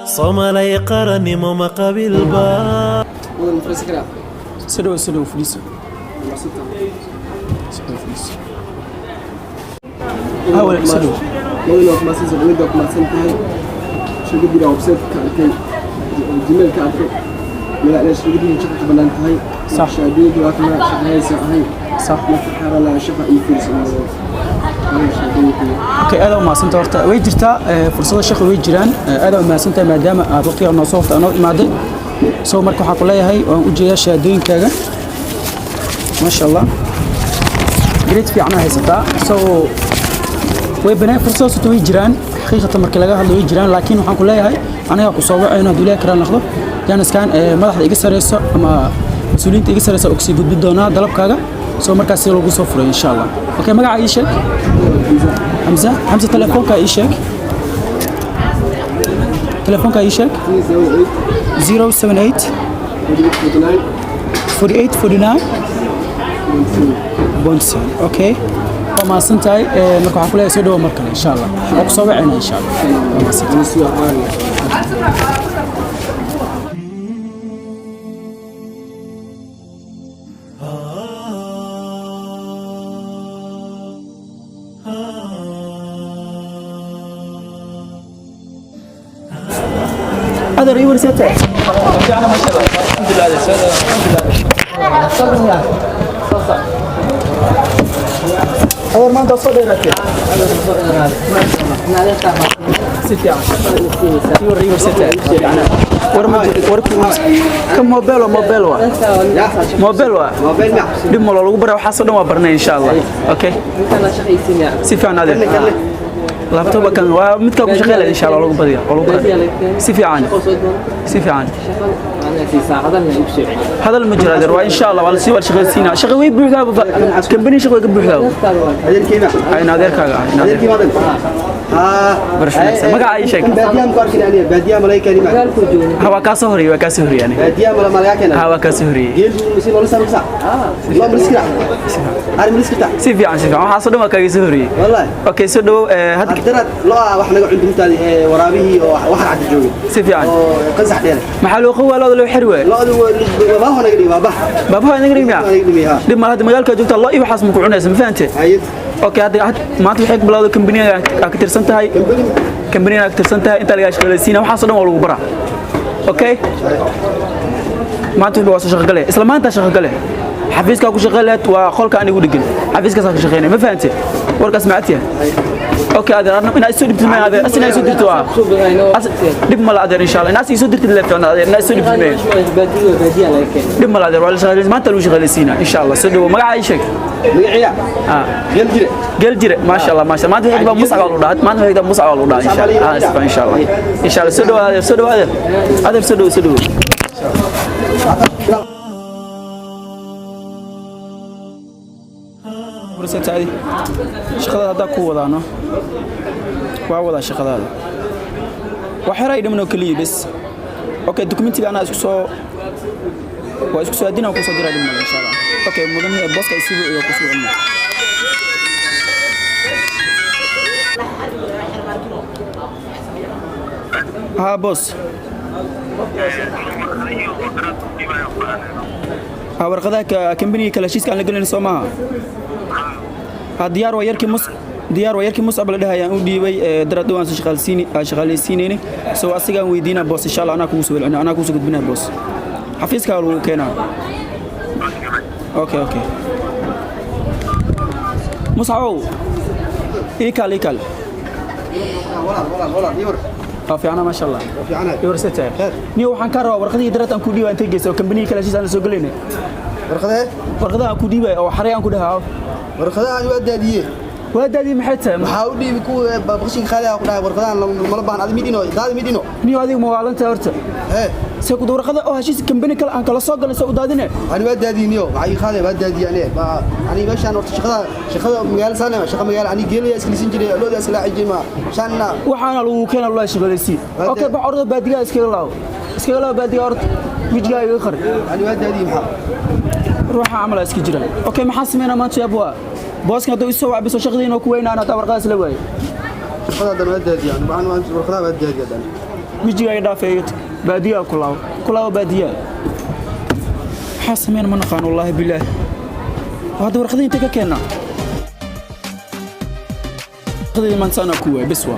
صومالي قرني ماما قبل با سلو فليسو أول سلو لو ما سيزن ويدك ما سنتهاي شو قد يراو بسيط كأكل جميل كأكل لا ليش قد ينشق بلان هاي صح شادي جوات ما شهاي سهاي صح ما في حارة لا شفا يفيرس اوكي انا ما سنت horta way jirtaa fursado shaqo way jiraan aad ma santa maadaama aad waqtiga noo soo ftaan imaaday soo marka waxa ku leeyahay waan u jeeyaa shaadooyinkaaga ma sha Allah grade fiican haysataa soo way banaan fursado way jiraan xaqiiqatan marka laga hadlo way jiraan laakiin waxaan ku leeyahay aniga ku soo wacayna duulay karaan noqdo jaaniskan madaxda iga sareyso ama mas'uuliyiinta iga sareyso oo si gudbi doona dalabkaaga soo markaas lagu soo furay insha Allah okay magaca ii sheeg حمزة تلفونك اي شيك 078 48 49 اوكي وما سنتاي marka waxa kula soo dhaw markan insha Allah oo ku soo wacayna insha Allah هذا ريور ستة رجعنا ما شاء الله الحمد لله الحمد لله أول ما أنت صدر ركب ستة ريور ستة كم موبيل دم الله لو برا وحصل ما برنا إن شاء الله أوكي سيفان هذا لابتوب كان ومتى شغال إن شاء الله لو بدي سيفان هذا المجرد وإن شاء الله والله سوى شغال سينا شغوي بروحه كمبني شغوي بروحه هذا كيما أي نادر كذا هذا كيما برشلونة ما قاعد يشك باديام كاركين عليه باديام ملاك كريم هوا كاسهري يعني باديام ولا ملاك كنا هوا كاسهري جيل مسيب ولا سامسا لا مسكرة هذا مسكرة سيفان حاصل ما كاسهري والله أوكي سدو هذا درت لا وإحنا عندنا تاني ورابيه وواحد عند الجوي سيفان قزح دينا محل قوة لا لو حلوة لا ما هو نقري بابا نقري مياه لما هذا مجال كجوت الله يبحث مكوعنا اسم فهمت اوكي هذا ما تحق بلاد كمبني اكثر سنتهاي كمبني اكثر سنتهاي انت اللي شغال سينا وحاصل دم لو برا اوكي ما تحب واسه شغاله اسلا ما انت شغاله حفيزك ku shaqeelat waa qolka anigu dhigan xafiiska ka shaqeynay ma fahanteen warkaas maactiya اوكي هذا انا انا اسود بالماء هذا اسنا اسود دتوا دب مال هذا ان شاء الله الناس يسود دت اللفت هذا الناس اسود بالماء دب مال هذا ولا شغال ما انت لو شغال سينا ان شاء الله سدوا ما قاعد يشك مقعيا قال جري ما شاء الله ما شاء الله ما تحب مصعب ولا ما تحب مصعب ولا ان شاء الله ان شاء الله ان شاء الله سدوا هذا سدوا برسنتادي شقada hada ku wadaano waa wada shaqadaada waxay dhimano kaliya bas okay documentiga ana isku soo adina ku soo diray dhimano insha Allah okay mudan ee booska isigu iyo ku soo celina ha boss warqadaha company kala heshiiska aan la galin Soomaha diyaar wayarkii Musab la dhahayaan u dhiibay darad waan shaqaaleysiinayna soo asigaan weydiina boss insha Allah ana ku soo celina ana ku soo gudbina boss xafiiska lagu keenaa okay Musab ikal wala yur fiicana ma sha Allah fiicana yur sita ni waxaan ka rabaa warqadii darad aan ku dhiibay intee geeso company kala heshiis aan soo galayna warqadaha ku dhiibay oo xarey aan ku dhahaa warqadaha aad u daadiyay وادي محيتها حاولي بيكون بقشين خالها وقدها ورقدان لما بان هذا ميدينو هذا ميدينو نيو هذه موالنتا هرتا ايه سيكو ورقده او هشيس كمبني كلا ان كلا سو غلن سو دادينه انا ودادي نيو معي خالي ودادي يعني يعني ماشان ورت شقده مقال سالم شقه مقال اني جيليا اسكليسن جيري لودا اسلا عجيما شاننا waxaana lagu keenay Allah shaqalaysi okay ba ordo baadiga iska laaw baadiga ordo wijgaaga qar انا ودادي maxaa ruuxa amal iska jira okay maxaa sameeyna maanta yabwa booska haduu isoo wacbiso shaqadiina ku weynaana ta warqaas la waayay shaqada ودادي يعني waxaan warqada ودادي hadan wijgaaga dhaafeeyay baadiga kulaaw baadiga حاسمين من قان والله بالله هذا ورقدين انت كنا خذي من سنه كوي بسوا